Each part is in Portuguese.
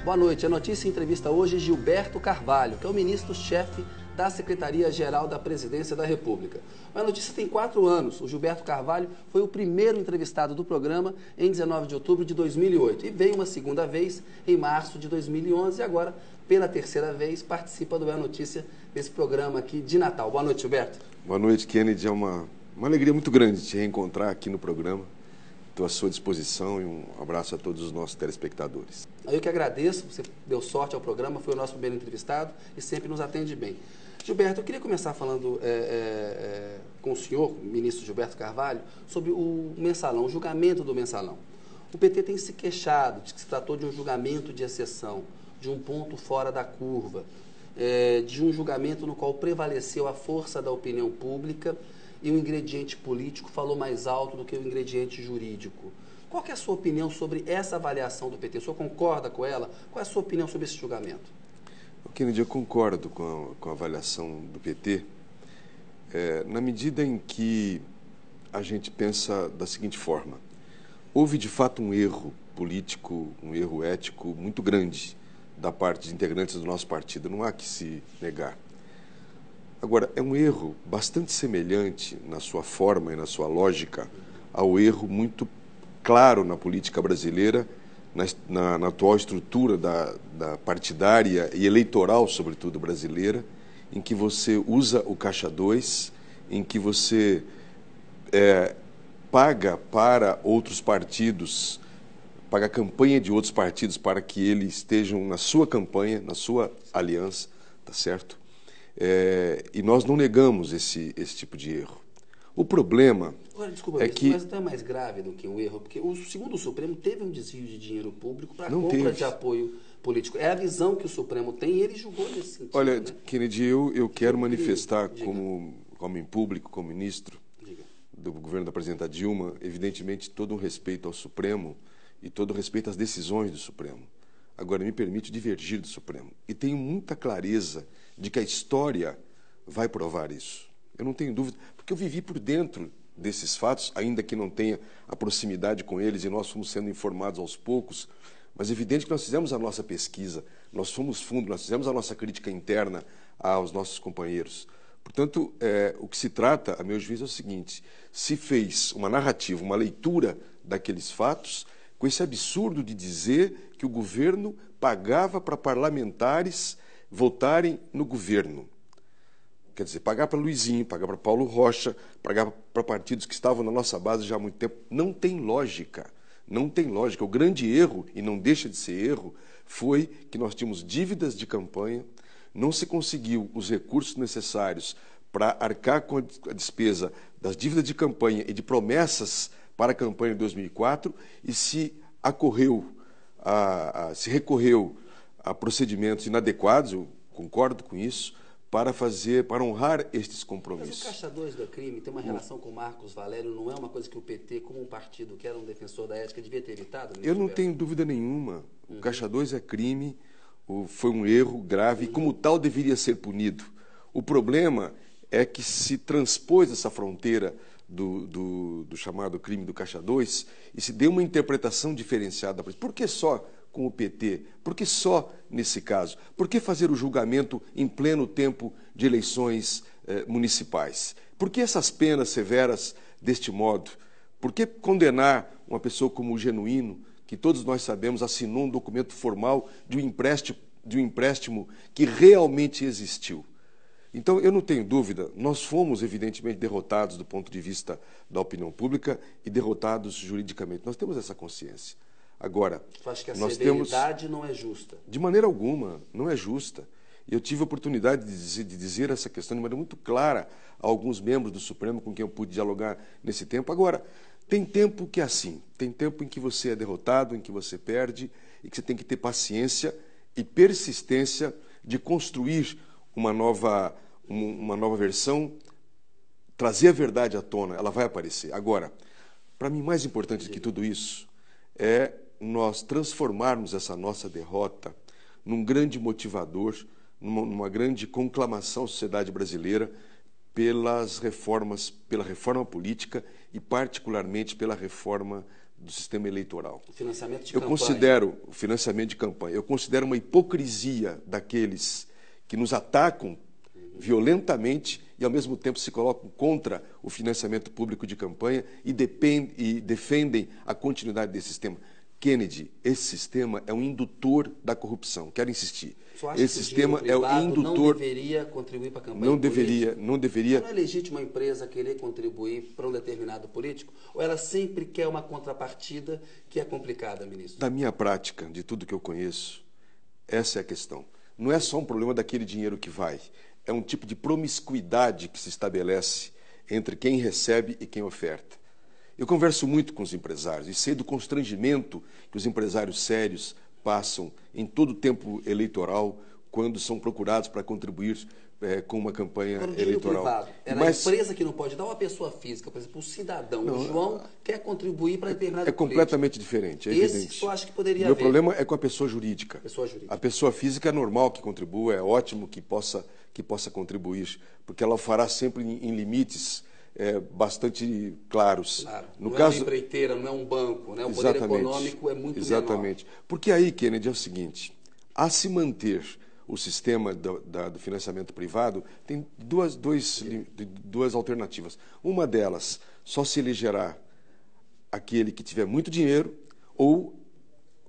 Boa noite. A notícia entrevista hoje Gilberto Carvalho, que é o ministro-chefe da Secretaria-Geral da Presidência da República. A notícia tem 4 anos. O Gilberto Carvalho foi o primeiro entrevistado do programa em 19 de outubro de 2008 e veio uma segunda vez em março de 2011 e agora, pela terceira vez, participa do É Notícia desse programa aqui de Natal. Boa noite, Gilberto. Boa noite, Kennedy. É uma alegria muito grande te reencontrar aqui no programa. Estou à sua disposição e um abraço a todos os nossos telespectadores. Eu que agradeço, você deu sorte ao programa, foi o nosso primeiro entrevistado e sempre nos atende bem. Gilberto, eu queria começar falando com o senhor, ministro Gilberto Carvalho, sobre o mensalão, o julgamento do mensalão. O PT tem se queixado de que se tratou de um julgamento de exceção, de um ponto fora da curva, de um julgamento no qual prevaleceu a força da opinião pública e o ingrediente político falou mais alto do que o ingrediente jurídico. Qual que é a sua opinião sobre essa avaliação do PT? O senhor concorda com ela? Qual é a sua opinião sobre esse julgamento? Kennedy, eu concordo com a avaliação do PT, na medida em que a gente pensa da seguinte forma. Houve, de fato, um erro político, um erro ético muito grande da parte de integrantes do nosso partido. Não há que se negar. Agora, é um erro bastante semelhante na sua forma e na sua lógica ao erro muito claro na política brasileira, na atual estrutura da partidária e eleitoral, sobretudo brasileira, em que você usa o Caixa 2, em que você paga para outros partidos, paga a campanha de outros partidos para que eles estejam na sua campanha, na sua aliança, tá certo? E nós não negamos esse tipo de erro. O problema mas não é mais grave do que um erro, porque segundo o Supremo teve um desvio de dinheiro público para compra de apoio político. É a visão que o Supremo tem e ele julgou nesse sentido. Olha, né? Kennedy, eu quero manifestar como homem público, como ministro do governo da presidenta Dilma, evidentemente todo um respeito ao Supremo e todo o respeito às decisões do Supremo. Agora, me permite divergir do Supremo. E tenho muita clareza de que a história vai provar isso. Eu não tenho dúvida, porque eu vivi por dentro desses fatos, ainda que não tenha a proximidade com eles, e nós fomos sendo informados aos poucos, mas é evidente que nós fizemos a nossa pesquisa, nós fomos fundo, nós fizemos a nossa crítica interna aos nossos companheiros. Portanto, o que se trata, a meu juízo, é o seguinte: se fez uma narrativa, uma leitura daqueles fatos, com esse absurdo de dizer que o governo pagava para parlamentares votarem no governo. Quer dizer, pagar para Luizinho, pagar para Paulo Rocha, pagar para partidos que estavam na nossa base já há muito tempo. Não tem lógica. Não tem lógica. O grande erro, e não deixa de ser erro, foi que nós tínhamos dívidas de campanha, não se conseguiu os recursos necessários para arcar com a despesa das dívidas de campanha e de promessas para a campanha de 2004 e se recorreu a procedimentos inadequados, eu concordo com isso, para honrar estes compromissos. Mas o Caixa 2 do crime tem uma relação com o Marcos Valério, não é uma coisa que o PT, como um partido que era um defensor da ética, devia ter evitado? Eu não tenho dúvida nenhuma. O Caixa 2 é crime, foi um erro grave e como tal deveria ser punido. O problema é que se transpôs essa fronteira do chamado crime do Caixa 2 e se deu uma interpretação diferenciada. Por que só com o PT? Por que só nesse caso? Por que fazer o julgamento em pleno tempo de eleições municipais? Por que essas penas severas deste modo? Por que condenar uma pessoa como o Genuíno, que todos nós sabemos assinou um documento formal de um empréstimo que realmente existiu? Então, eu não tenho dúvida, nós fomos, evidentemente, derrotados do ponto de vista da opinião pública e derrotados juridicamente. Nós temos essa consciência. Agora, você acha que a severidade não é justa? De maneira alguma, não é justa. E eu tive a oportunidade de dizer essa questão de maneira muito clara a alguns membros do Supremo com quem eu pude dialogar nesse tempo. Agora, tem tempo que é assim, tem tempo em que você é derrotado, em que você perde, e que você tem que ter paciência e persistência de construir uma nova versão, trazer a verdade à tona, ela vai aparecer. Agora, para mim, mais importante que tudo isso é nós transformarmos essa nossa derrota num grande motivador, numa grande conclamação à sociedade brasileira pelas reformas, pela reforma política e particularmente pela reforma do sistema eleitoral. O financiamento de Eu campanha. considero o financiamento de campanha, eu considero uma hipocrisia daqueles que nos atacam violentamente e, ao mesmo tempo, se colocam contra o financiamento público de campanha e defendem a continuidade desse sistema. Kennedy, esse sistema é um indutor da corrupção. Quero insistir. Esse sistema é o indutor. Não deveria contribuir para a campanha política? Não deveria. Não é legítimo a empresa querer contribuir para um determinado político? Ou ela sempre quer uma contrapartida que é complicada, ministro? Da minha prática, de tudo que eu conheço, essa é a questão. Não é só um problema daquele dinheiro que vai. É um tipo de promiscuidade que se estabelece entre quem recebe e quem oferta. Eu converso muito com os empresários e sei do constrangimento que os empresários sérios passam em todo o tempo eleitoral quando são procurados para contribuir com uma campanha eleitoral. Privado, era a empresa que não pode dar, uma pessoa física, por exemplo, o cidadão, não, o João, quer contribuir para determinado político. É completamente diferente, é evidente. Esse eu acho que poderia haver. O meu problema é com a pessoa jurídica. A pessoa física é normal que contribua, é ótimo que possa contribuir, porque ela o fará sempre em limites bastante claros. Claro. No caso, é uma empreiteira, não é um banco, né? O poder econômico é muito exatamente. Menor. Porque aí, Kennedy, é o seguinte, a se manter o sistema do financiamento privado tem duas alternativas. Uma delas, só se elegerá aquele que tiver muito dinheiro ou,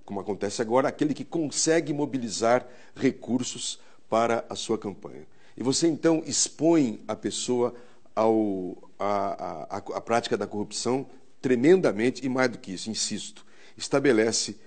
como acontece agora, aquele que consegue mobilizar recursos para a sua campanha. E você, então, expõe a pessoa à prática da corrupção tremendamente, e mais do que isso, insisto, estabelece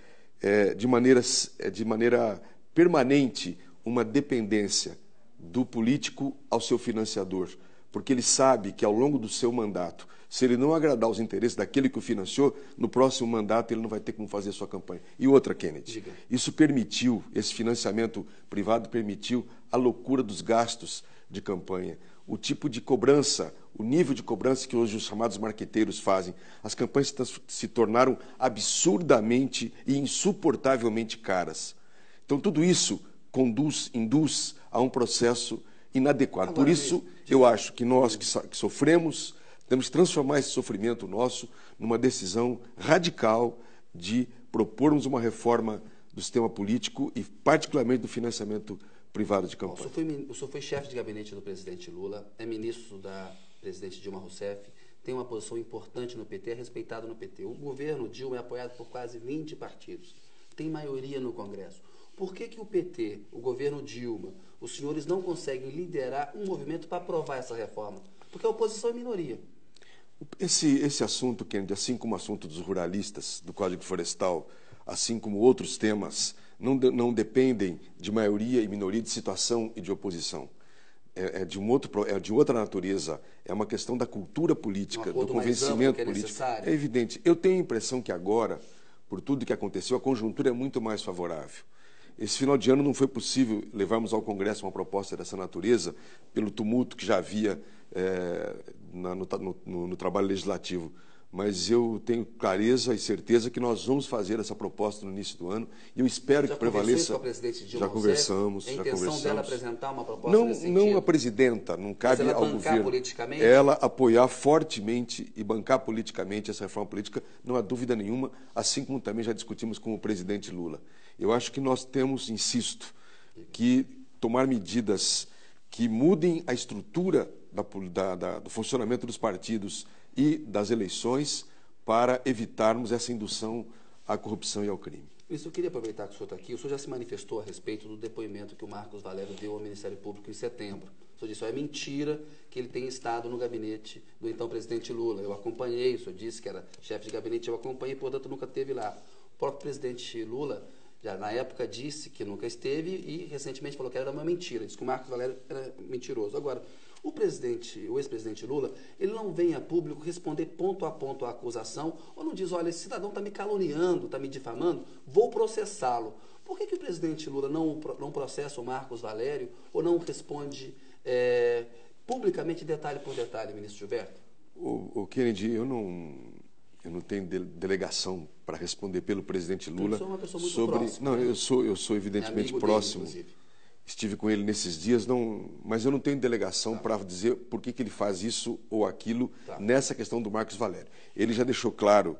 de maneira permanente uma dependência do político ao seu financiador, porque ele sabe que ao longo do seu mandato, se ele não agradar os interesses daquele que o financiou, no próximo mandato ele não vai ter como fazer a sua campanha. E outra, Kennedy, esse financiamento privado permitiu a loucura dos gastos de campanha, o tipo de cobrança, o nível de cobrança que hoje os chamados marqueteiros fazem. As campanhas se tornaram absurdamente e insuportavelmente caras. Então, tudo isso induz a um processo inadequado. Por isso, eu acho que nós que sofremos, temos que transformar esse sofrimento nosso numa decisão radical de propormos uma reforma do sistema político e, particularmente, do financiamento privado de campanha. O senhor foi chefe de gabinete do presidente Lula, é ministro da presidente Dilma Rousseff, tem uma posição importante no PT, é respeitado no PT. O governo Dilma é apoiado por quase 20 partidos, tem maioria no Congresso. Por que o PT, o governo Dilma, os senhores não conseguem liderar um movimento para aprovar essa reforma? Porque a oposição é minoria. Esse assunto, Kennedy, assim como o assunto dos ruralistas, do Código Florestal, assim como outros temas, não dependem de maioria e minoria, de situação e de oposição. É de outra natureza. É uma questão da cultura política, do convencimento político. É evidente. Eu tenho a impressão que agora, por tudo que aconteceu, a conjuntura é muito mais favorável. Esse final de ano não foi possível levarmos ao Congresso uma proposta dessa natureza pelo tumulto que já havia no trabalho legislativo. Mas eu tenho clareza e certeza que nós vamos fazer essa proposta no início do ano e eu espero que prevaleça. Com a presidente Dilma já conversamos. É a intenção dela apresentar uma proposta nesse sentido? Não a presidenta, não cabe ao governo. Bancar politicamente? Ela apoiar fortemente e bancar politicamente essa reforma política, não há dúvida nenhuma, assim como também já discutimos com o presidente Lula. Eu acho que nós temos, insisto, que tomar medidas que mudem a estrutura do funcionamento dos partidos e das eleições para evitarmos essa indução à corrupção e ao crime. Isso, eu queria aproveitar que o senhor está aqui. O senhor já se manifestou a respeito do depoimento que o Marcos Valério deu ao Ministério Público em setembro. O senhor disse, é mentira que ele tenha estado no gabinete do então presidente Lula. Eu acompanhei, o senhor disse que era chefe de gabinete, eu acompanhei, portanto nunca esteve lá. O próprio presidente Lula, já na época, disse que nunca esteve e recentemente falou que era uma mentira. Disse que o Marcos Valério era mentiroso. Agora, o ex-presidente Lula, ele não vem a público responder ponto a ponto a acusação, ou não diz, olha, esse cidadão está me caluniando, está me difamando, vou processá-lo. Por que o presidente Lula não processa o Marcos Valério ou não responde publicamente, detalhe por detalhe, ministro Gilberto? O Kennedy, eu não tenho delegação para responder pelo presidente Lula. Eu sou uma pessoa muito sobre... próxima. Não, né? eu sou evidentemente próximo. Estive com ele nesses dias, mas eu não tenho delegação para dizer por que ele faz isso ou aquilo nessa questão do Marcos Valério. Ele já deixou claro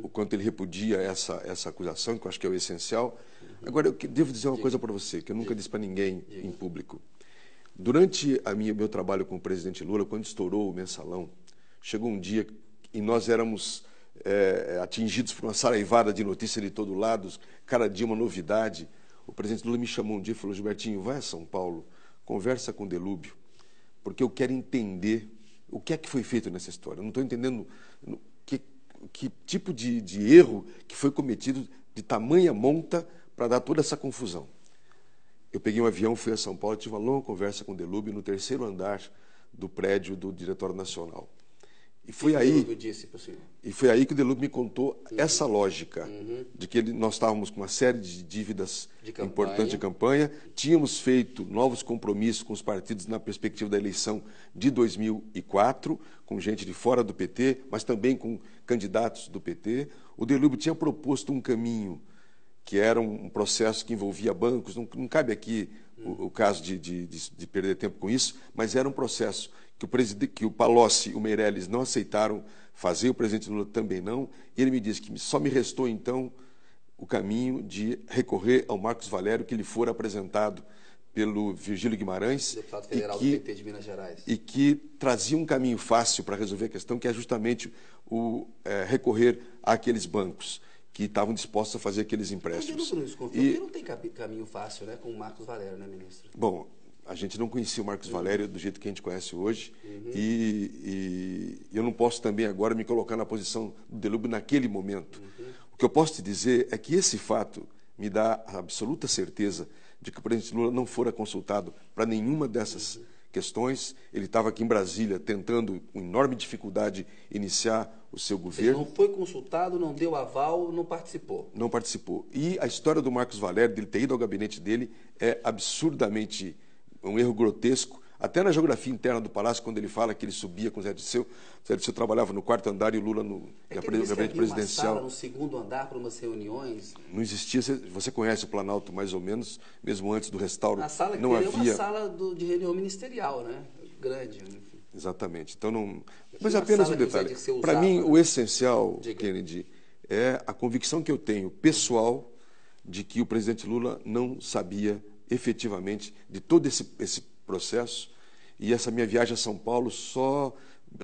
o quanto ele repudia essa acusação, que eu acho que é o essencial. Agora, eu devo dizer uma coisa para você, que eu nunca disse para ninguém em público. Durante meu trabalho com o presidente Lula, quando estourou o mensalão, chegou um dia e nós éramos atingidos por uma saraivada de notícias de todo lado, cada dia uma novidade. O presidente Lula me chamou um dia e falou: Gilbertinho, vai a São Paulo, conversa com o Delúbio, porque eu quero entender o que é que foi feito nessa história. Eu não estou entendendo que tipo de erro que foi cometido de tamanha monta para dar toda essa confusão. Eu peguei um avião, fui a São Paulo, tive uma longa conversa com o Delúbio no 3º andar do prédio do Diretório Nacional. E foi aí que o Delúbio me contou essa lógica de que nós estávamos com uma série de dívidas importantes de campanha, tínhamos feito novos compromissos com os partidos na perspectiva da eleição de 2004, com gente de fora do PT, mas também com candidatos do PT. O Delúbio tinha proposto um caminho que era um processo que envolvia bancos, não cabe aqui o caso de perder tempo com isso, mas era um processo que o Palocci e o Meirelles não aceitaram fazer, o presidente Lula também não, e ele me disse que só me restou, então, o caminho de recorrer ao Marcos Valério, que lhe fora apresentado pelo Virgílio Guimarães, deputado federal do PT de Minas Gerais, e que trazia um caminho fácil para resolver a questão, que é justamente recorrer àqueles bancos que estavam dispostos a fazer aqueles empréstimos. Porque não tem caminho fácil, né, com o Marcos Valério, né, ministro? Bom, a gente não conhecia o Marcos Valério do jeito que a gente conhece hoje, e eu não posso também agora me colocar na posição do Delúbio naquele momento. O que eu posso te dizer é que esse fato me dá a absoluta certeza de que o presidente Lula não fora consultado para nenhuma dessas questões. Ele estava aqui em Brasília tentando, com enorme dificuldade, iniciar o seu governo. Ele não foi consultado, não deu aval, não participou. Não participou. E a história do Marcos Valério, dele ter ido ao gabinete dele, é absurdamente um erro grotesco. Até na geografia interna do Palácio, quando ele fala que ele subia com o Zé Dirceu trabalhava no 4º andar e o Lula no gabinete presidencial. Uma sala no 2º andar para umas reuniões. Não existia. Você conhece o Planalto mais ou menos, mesmo antes do restauro. A sala que não havia... uma sala de reunião ministerial, né? Grande. Enfim. Exatamente. Então não. Mas apenas um detalhe. Para mim, o essencial, Kennedy, é a convicção que eu tenho pessoal de que o presidente Lula não sabia efetivamente de todo esse processo, e essa minha viagem a São Paulo só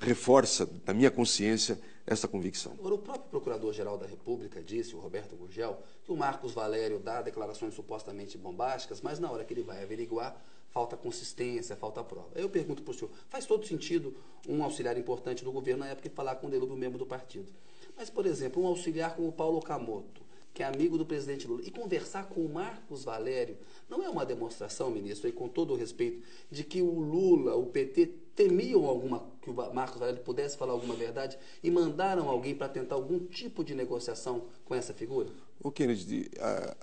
reforça na minha consciência essa convicção. Agora, o próprio Procurador-Geral da República disse, o Roberto Gurgel, que o Marcos Valério dá declarações supostamente bombásticas, mas na hora que ele vai averiguar, falta consistência, falta prova. Eu pergunto para o senhor, faz todo sentido um auxiliar importante do governo na época falar com o Delúbio, membro do partido. Mas, por exemplo, um auxiliar como o Paulo Okamoto, que é amigo do presidente Lula, e conversar com o Marcos Valério, não é uma demonstração, ministro, e com todo o respeito, de que o Lula, o PT, temiam que o Marcos Valério pudesse falar alguma verdade e mandaram alguém para tentar algum tipo de negociação com essa figura? O Kennedy,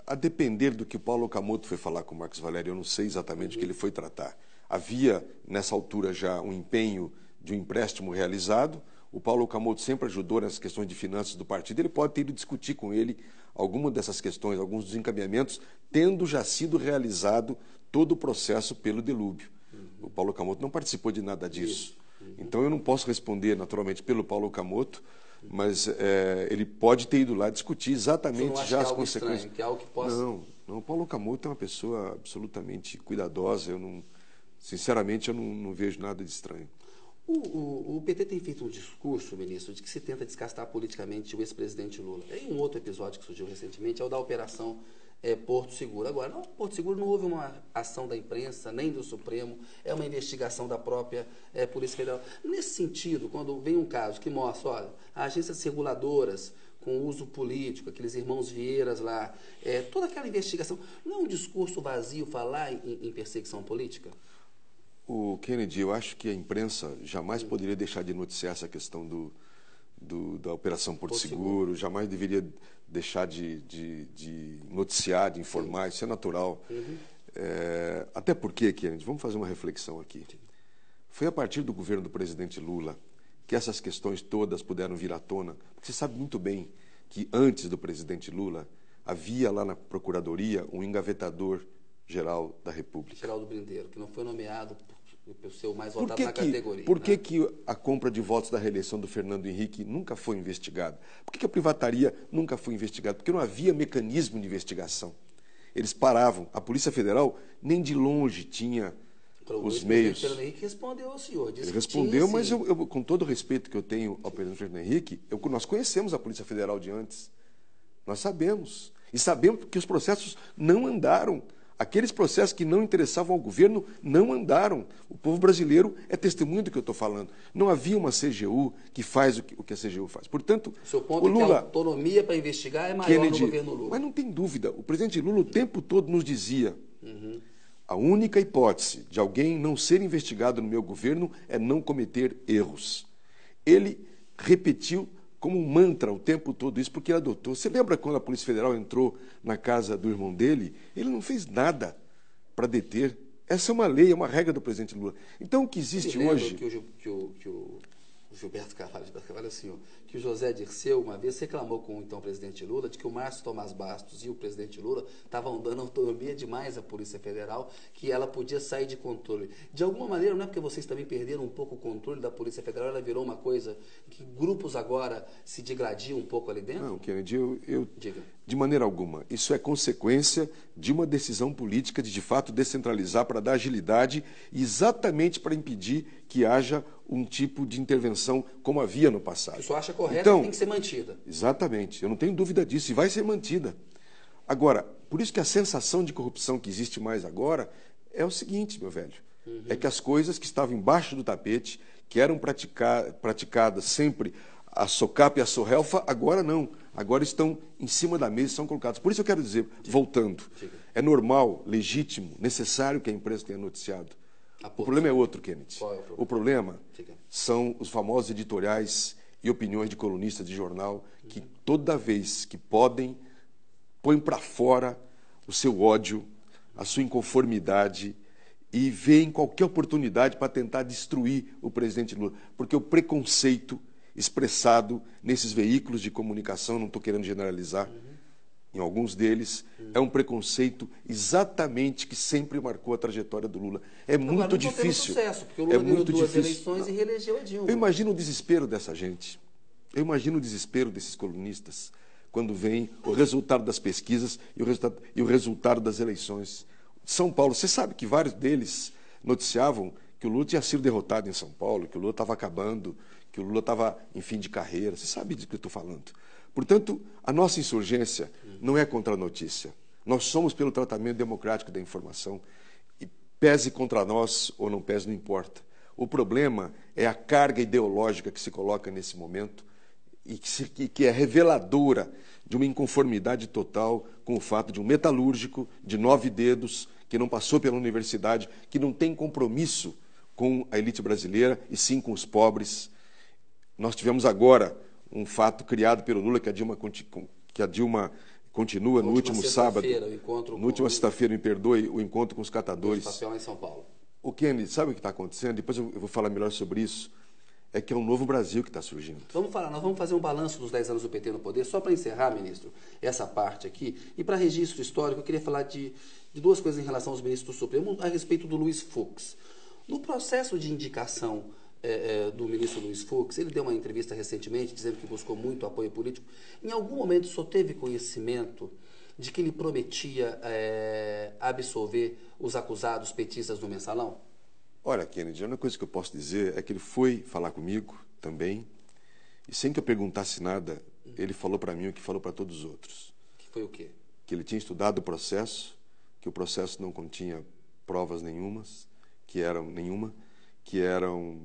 a depender do que o Paulo Okamoto foi falar com o Marcos Valério, eu não sei exatamente o que ele foi tratar. Havia, nessa altura, já um empenho de um empréstimo realizado. O Paulo Okamoto sempre ajudou nessas questões de finanças do partido. Ele pode ter ido discutir com ele alguma dessas questões, alguns dos encaminhamentos, tendo já sido realizado todo o processo pelo Delúbio. O Paulo Okamoto não participou de nada disso. Então eu não posso responder naturalmente pelo Paulo Okamoto, mas ele pode ter ido lá discutir exatamente já as consequências. Estranho, que é algo que possa... Não, o Paulo Okamoto é uma pessoa absolutamente cuidadosa. Sinceramente, eu não vejo nada de estranho. O PT tem feito um discurso, ministro, de que se tenta descastar politicamente o ex-presidente Lula. Tem um outro episódio que surgiu recentemente, é o da Operação Porto Seguro. Agora, no Porto Seguro não houve uma ação da imprensa, nem do Supremo, é uma investigação da própria Polícia Federal. Nesse sentido, quando vem um caso que mostra, olha, agências reguladoras com uso político, aqueles irmãos Vieiras lá, toda aquela investigação, não é um discurso vazio falar em perseguição política? O Kennedy, eu acho que a imprensa jamais poderia deixar de noticiar essa questão da Operação Porto Seguro, jamais deveria deixar de noticiar, de informar, isso é natural. Até porque, Kennedy, vamos fazer uma reflexão aqui. Foi a partir do governo do presidente Lula que essas questões todas puderam vir à tona. Porque você sabe muito bem que antes do presidente Lula havia lá na Procuradoria um engavetador-geral da República. Geraldo Brindeiro, que não foi nomeado O seu mais votado na categoria. Por que a compra de votos da reeleição do Fernando Henrique nunca foi investigada? Por que a privataria nunca foi investigada? Porque não havia mecanismo de investigação. Eles paravam. A Polícia Federal nem de longe tinha os meios. O Fernando Henrique respondeu ao senhor. Ele respondeu, mas eu, com todo o respeito que eu tenho ao presidente Fernando Henrique, nós conhecemos a Polícia Federal de antes. Nós sabemos. E sabemos que os processos não andaram. Aqueles processos que não interessavam ao governo não andaram. O povo brasileiro é testemunho do que eu estou falando. Não havia uma CGU que faz o que a CGU faz. Portanto, o seu ponto é que a autonomia para investigar é maior no governo Lula. Mas não tem dúvida. O presidente Lula o tempo todo nos dizia: a única hipótese de alguém não ser investigado no meu governo é não cometer erros. Ele repetiu como um mantra o tempo todo isso, porque ele adotou. Você lembra quando a Polícia Federal entrou na casa do irmão dele? Ele não fez nada para deter. Essa é uma lei, é uma regra do presidente Lula. Então, o que existe hoje... Que o Gilberto Carvalho assim, que o José Dirceu uma vez reclamou com o então presidente Lula de que o Márcio Tomás Bastos e o presidente Lula estavam dando autonomia demais à Polícia Federal, que ela podia sair de controle. De alguma maneira, não é porque vocês também perderam um pouco o controle da Polícia Federal, ela virou uma coisa que grupos agora se digladiam um pouco ali dentro? Não, Kennedy, de maneira alguma. Isso é consequência de uma decisão política de fato, descentralizar para dar agilidade, exatamente para impedir que haja um tipo de intervenção como havia no passado. O senhor acha correto, então, que tem que ser mantida? Exatamente. Eu não tenho dúvida disso. E vai ser mantida. Agora, por isso que a sensação de corrupção que existe mais agora é o seguinte, meu velho. É que as coisas que estavam embaixo do tapete, que eram praticadas sempre a socapa e a sorrelfa, agora não. Agora estão em cima da mesa e são colocadas. Por isso eu quero dizer, voltando, é normal, legítimo, necessário que a imprensa tenha noticiado. O problema é outro, Kennedy. Qual é o problema? O problema são os famosos editoriais e opiniões de colunistas de jornal que toda vez que podem, põem para fora o seu ódio, a sua inconformidade e veem qualquer oportunidade para tentar destruir o presidente Lula. Porque o preconceito expressado nesses veículos de comunicação, não estou querendo generalizar, em alguns deles, é um preconceito exatamente que sempre marcou a trajetória do Lula. É muito difícil. Sucesso, porque o Lula ganhou duas eleições e reelegeu a Dilma. Eu imagino o desespero dessa gente. Eu imagino o desespero desses colunistas quando vem o resultado das pesquisas e o resultado das eleições. São Paulo, você sabe que vários deles noticiavam que o Lula tinha sido derrotado em São Paulo, que o Lula estava acabando, que o Lula estava em fim de carreira. Você sabe do que eu estou falando. Portanto, a nossa insurgência não é contra a notícia. Nós somos pelo tratamento democrático da informação. E pese contra nós ou não pese, não importa. O problema é a carga ideológica que se coloca nesse momento e que é reveladora de uma inconformidade total com o fato de um metalúrgico de 9 dedos, que não passou pela universidade, que não tem compromisso com a elite brasileira e sim com os pobres. Nós tivemos agora um fato criado pelo Lula, que a Dilma continua no último sábado. Na última sexta-feira, me perdoe, o encontro com os catadores. Papel em São Paulo. O Kennedy, sabe o que está acontecendo? Depois eu vou falar melhor sobre isso. É que é um novo Brasil que está surgindo. Nós vamos fazer um balanço dos 10 anos do PT no poder, só para encerrar, ministro, essa parte aqui. E para registro histórico, eu queria falar de duas coisas em relação aos ministros do Supremo, a respeito do Luiz Fux. No processo de indicação do ministro Luiz Fux, ele deu uma entrevista recentemente dizendo que buscou muito apoio político. Em algum momento o senhor teve conhecimento de que ele prometia absolver os acusados petistas do Mensalão? Olha, Kennedy, a única coisa que eu posso dizer é que ele foi falar comigo também, e sem que eu perguntasse nada, ele falou para mim o que falou para todos os outros. Que foi o quê? Que ele tinha estudado o processo, que o processo não continha provas nenhumas, que era um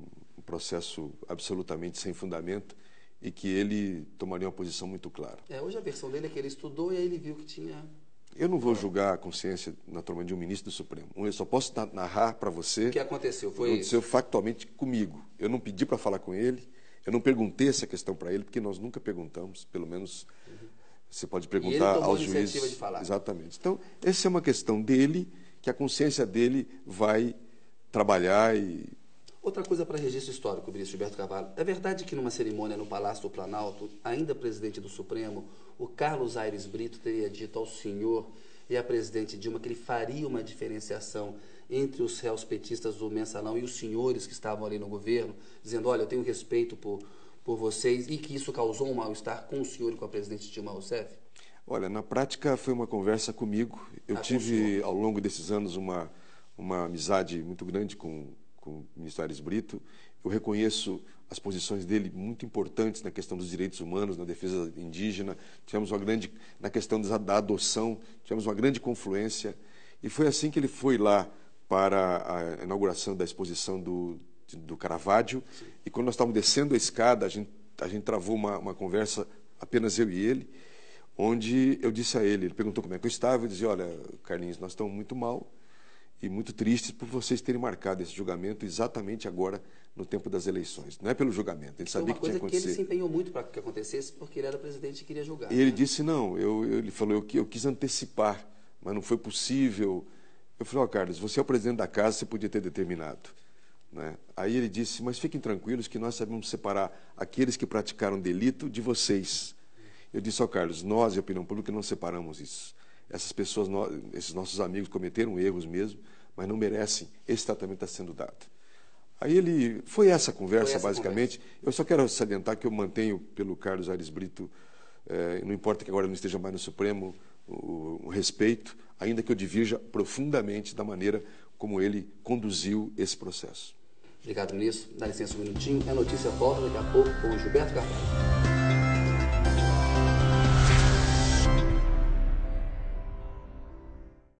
processo absolutamente sem fundamento e que ele tomaria uma posição muito clara. Hoje a versão dele é que ele estudou e aí ele viu que tinha... Eu não vou julgar a consciência, naturalmente, de um ministro do Supremo. Eu só posso narrar para você... O que aconteceu? O que aconteceu factualmente comigo. Eu não pedi para falar com ele, eu não perguntei essa questão para ele, porque nós nunca perguntamos, pelo menos você pode perguntar aos juízes. De falar. Exatamente. Então, essa é uma questão dele, que a consciência dele vai trabalhar e... Outra coisa para registro histórico, ministro Gilberto Carvalho. É verdade que numa cerimônia no Palácio do Planalto, ainda presidente do Supremo, o Carlos Aires Brito teria dito ao senhor e à presidente Dilma que ele faria uma diferenciação entre os réus petistas do Mensalão e os senhores que estavam ali no governo, dizendo, olha, eu tenho respeito por vocês, e que isso causou um mal-estar com o senhor e com a presidente Dilma Rousseff? Olha, na prática foi uma conversa comigo. Eu tive, ao longo desses anos, uma amizade muito grande com o ministro Aires Brito. Eu reconheço as posições dele muito importantes na questão dos direitos humanos, na defesa indígena. Tivemos na questão da adoção, tivemos uma grande confluência. E foi assim que ele foi lá para a inauguração da exposição do Caravaggio. Sim. E quando nós estávamos descendo a escada, a gente travou uma conversa, apenas eu e ele, onde eu disse a ele perguntou como é que eu estava, eu dizia, olha, Carlinhos, nós estamos muito mal e muito tristes por vocês terem marcado esse julgamento exatamente agora, no tempo das eleições. Não é pelo julgamento, a gente sabia que tinha que acontecer. Que ele se empenhou muito para que acontecesse, porque ele era presidente e queria julgar. E ele disse, não, ele falou, eu quis antecipar, mas não foi possível. Eu falei, Carlos, você é o presidente da casa, você podia ter determinado. Né? Aí ele disse, mas fiquem tranquilos que nós sabemos separar aqueles que praticaram delito de vocês. Eu disse, Carlos, nós e a opinião pública não separamos isso. Essas pessoas, esses nossos amigos cometeram erros mesmo, mas não merecem esse tratamento que está sendo dado. Aí foi essa conversa, basicamente. Eu só quero salientar que eu mantenho pelo Carlos Aires Brito, não importa que agora não esteja mais no Supremo, o respeito, ainda que eu divirja profundamente da maneira como ele conduziu esse processo. Obrigado, ministro. Dá licença um minutinho. A notícia volta daqui a pouco com o Gilberto Carvalho.